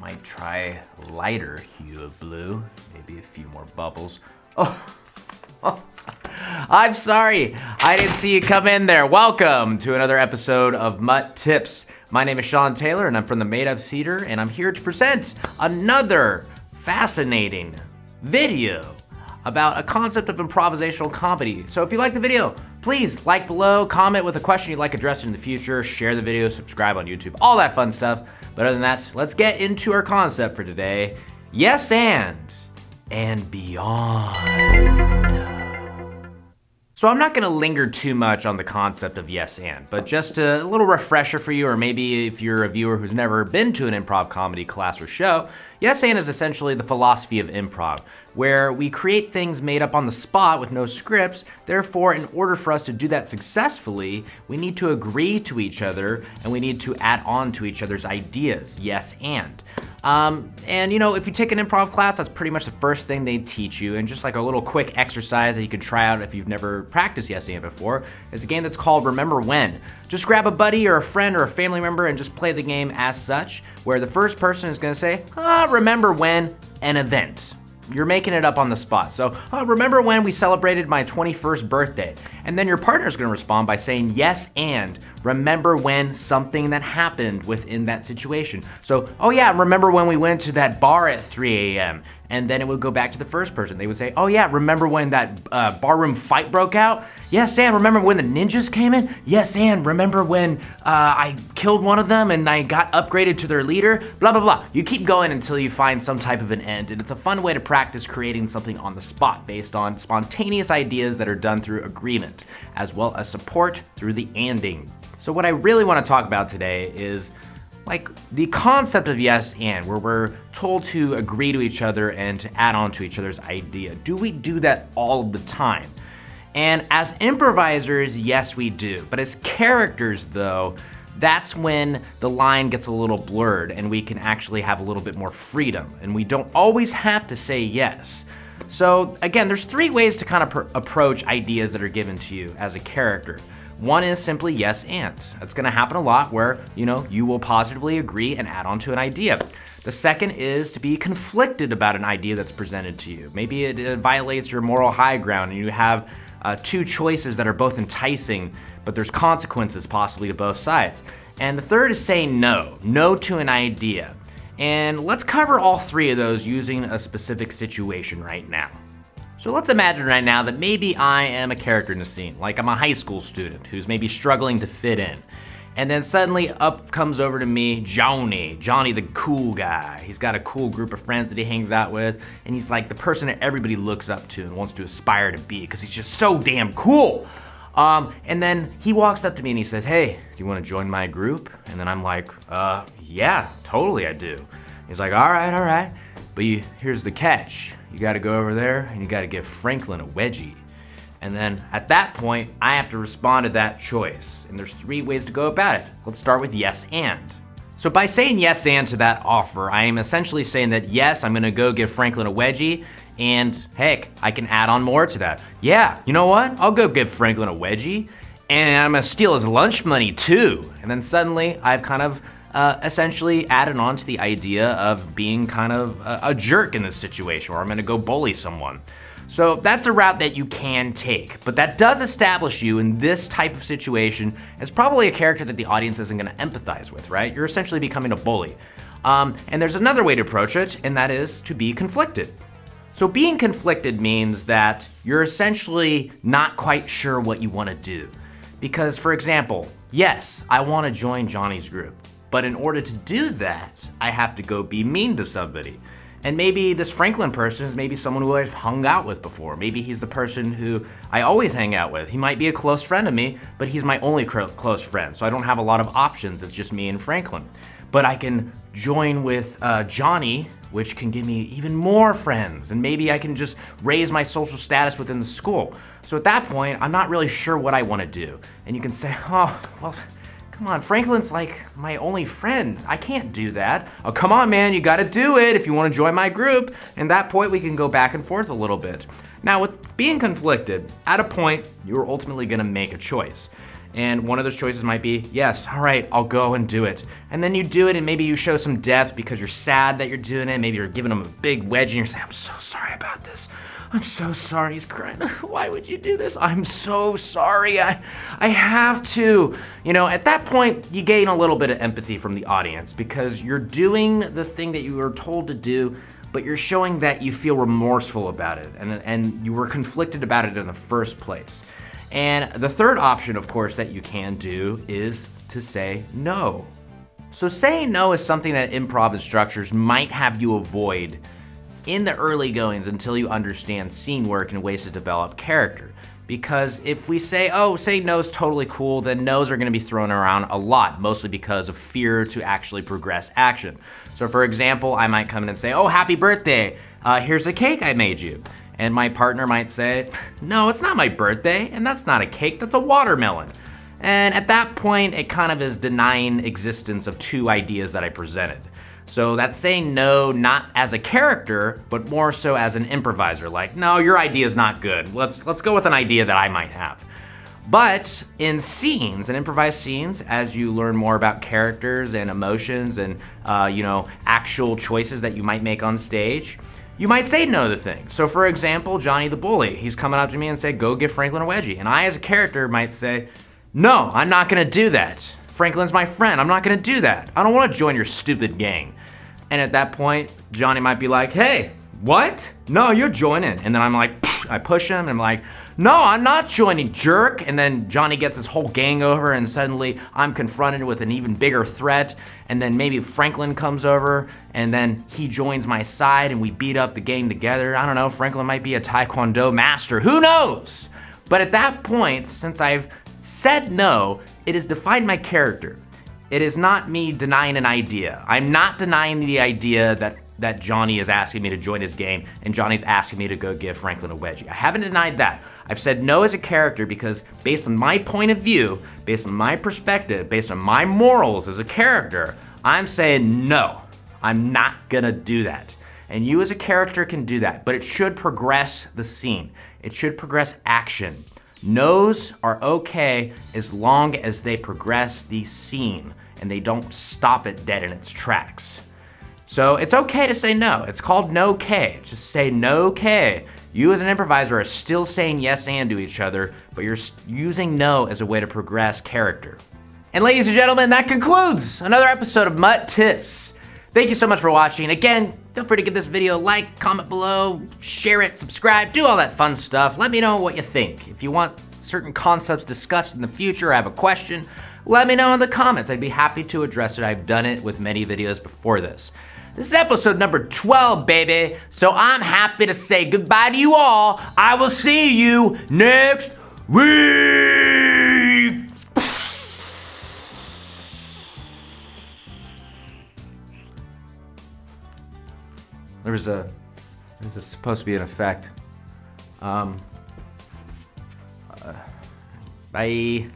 Might try a lighter hue of blue, maybe a few more bubbles. Oh, I'm sorry, I didn't see you come in there. Welcome to another episode of MUT Tips. My name is Sean Taylor and I'm from the Made Up Theater, and I'm here to present another fascinating video about a concept of improvisational comedy. So if you like the video, please like below, comment with a question you'd like addressed in the future, share the video, subscribe on YouTube, all that fun stuff. But other than that, let's get into our concept for today. Yes and beyond. So I'm not gonna linger too much on the concept of yes and, but just a little refresher for you, or maybe if you're a viewer who's never been to an improv comedy class or show, yes and is essentially the philosophy of improv, where we create things made up on the spot with no scripts. Therefore, in order for us to do that successfully, we need to agree to each other and we need to add on to each other's ideas, yes and. And you know, if you take an improv class, that's pretty much the first thing they teach you. And just like a little quick exercise that you can try out if you've never practiced yes and before, is a game that's called Remember When. Just grab a buddy or a friend or a family member and just play the game as such, where the first person is gonna say, remember when an event. You're making it up on the spot. So, remember when we celebrated my 21st birthday? And then your partner's gonna respond by saying yes and remember when something that happened within that situation. So, oh yeah, remember when we went to that bar at 3 a.m.? And then it would go back to the first person. They would say, oh yeah, remember when that barroom fight broke out? Yes, and remember when the ninjas came in? Yes, and remember when I killed one of them and I got upgraded to their leader? Blah, blah, blah. You keep going until you find some type of an end, and it's a fun way to practice creating something on the spot based on spontaneous ideas that are done through agreement, as well as support through the anding. So what I really want to talk about today is like the concept of yes and, where we're told to agree to each other and to add on to each other's idea. Do we do that all the time? And as improvisers, yes we do. But as characters though, that's when the line gets a little blurred and we can actually have a little bit more freedom, and we don't always have to say yes. So again, there's three ways to kind of approach ideas that are given to you as a character. One is simply yes and. That's gonna happen a lot where, you will positively agree and add on to an idea. The second is to be conflicted about an idea that's presented to you. Maybe it violates your moral high ground and you have two choices that are both enticing, but there's consequences possibly to both sides. And the third is saying no to an idea. And let's cover all three of those using a specific situation right now. So let's imagine right now that maybe I am a character in the scene, like I'm a high school student who's maybe struggling to fit in. And then suddenly up comes over to me Johnny the cool guy. He's got a cool group of friends that he hangs out with, and he's like the person that everybody looks up to and wants to aspire to be because he's just so damn cool. And then he walks up to me and he says, hey, do you want to join my group? And then I'm like, yeah, totally I do. He's like, all right, but here's the catch. You gotta go over there and you gotta give Franklin a wedgie. And then at that point, I have to respond to that choice. And there's three ways to go about it. Let's start with yes and. So by saying yes and to that offer, I am essentially saying that yes, I'm gonna go give Franklin a wedgie, and heck, I can add on more to that. Yeah, you know what? I'll go give Franklin a wedgie, and I'm gonna steal his lunch money too. And then suddenly I've kind of essentially added on to the idea of being kind of a jerk in this situation, or I'm gonna go bully someone. So that's a route that you can take, but that does establish you in this type of situation as probably a character that the audience isn't gonna empathize with, right? You're essentially becoming a bully. And there's another way to approach it, and that is to be conflicted. So being conflicted means that you're essentially not quite sure what you wanna do. Because for example, yes, I wanna join Johnny's group, but in order to do that, I have to go be mean to somebody. And maybe this Franklin person is maybe someone who I've hung out with before. Maybe he's the person who I always hang out with. He might be a close friend of me, but he's my only close friend. So I don't have a lot of options. It's just me and Franklin. But I can join with Johnny, which can give me even more friends. And maybe I can just raise my social status within the school. So at that point, I'm not really sure what I want to do. And you can say, oh, well, come on, Franklin's like my only friend. I can't do that. Oh, come on, man, you gotta do it if you wanna join my group. And at that point, we can go back and forth a little bit. Now, with being conflicted, at a point, you're ultimately gonna make a choice. And one of those choices might be, yes, all right, I'll go and do it. And then you do it and maybe you show some depth because you're sad that you're doing it. Maybe you're giving him a big wedge and you're saying, I'm so sorry about this. I'm so sorry. He's crying. Why would you do this? I'm so sorry. I have to. You know, at that point, you gain a little bit of empathy from the audience because you're doing the thing that you were told to do, but you're showing that you feel remorseful about it and you were conflicted about it in the first place. And the third option, of course, that you can do is to say no. So saying no is something that improv instructors might have you avoid in the early goings until you understand scene work and ways to develop character. Because if we say, oh, say no is totally cool, then no's are gonna be thrown around a lot, mostly because of fear to actually progress action. So for example, I might come in and say, oh, happy birthday, here's a cake I made you. And my partner might say, no, it's not my birthday, and that's not a cake, that's a watermelon. And at that point, it kind of is denying existence of two ideas that I presented. So that's saying no, not as a character, but more so as an improviser. Like, no, your idea is not good. Let's go with an idea that I might have. But in scenes, in improvised scenes, as you learn more about characters and emotions and actual choices that you might make on stage, you might say no to things. So for example, Johnny the bully, he's coming up to me and say, go give Franklin a wedgie. And I as a character might say, no, I'm not gonna do that. Franklin's my friend, I'm not gonna do that. I don't wanna join your stupid gang. And at that point, Johnny might be like, hey, what? No, you're joining. And then I'm like, I push him and I'm like, no, I'm not joining, jerk. And then Johnny gets his whole gang over and suddenly I'm confronted with an even bigger threat. And then maybe Franklin comes over and then he joins my side and we beat up the gang together. I don't know, Franklin might be a Taekwondo master, who knows? But at that point, since I've said no, it has defined my character. It is not me denying an idea. I'm not denying the idea that Johnny is asking me to join his gang and Johnny's asking me to go give Franklin a wedgie. I haven't denied that. I've said no as a character because based on my point of view, based on my perspective, based on my morals as a character, I'm saying no, I'm not gonna do that. And you as a character can do that, but it should progress the scene. It should progress action. No's are okay as long as they progress the scene and they don't stop it dead in its tracks. So it's okay to say no. It's called no-K. Just say no-K. You as an improviser are still saying yes and to each other, but you're using no as a way to progress character. And ladies and gentlemen, that concludes another episode of MUT Tips. Thank you so much for watching. Again, feel free to give this video a like, comment below, share it, subscribe, do all that fun stuff. Let me know what you think. If you want certain concepts discussed in the future, I have a question, let me know in the comments. I'd be happy to address it. I've done it with many videos before this. This is episode number 12, baby. So I'm happy to say goodbye to you all. I will see you next week. There's supposed to be an effect. Bye.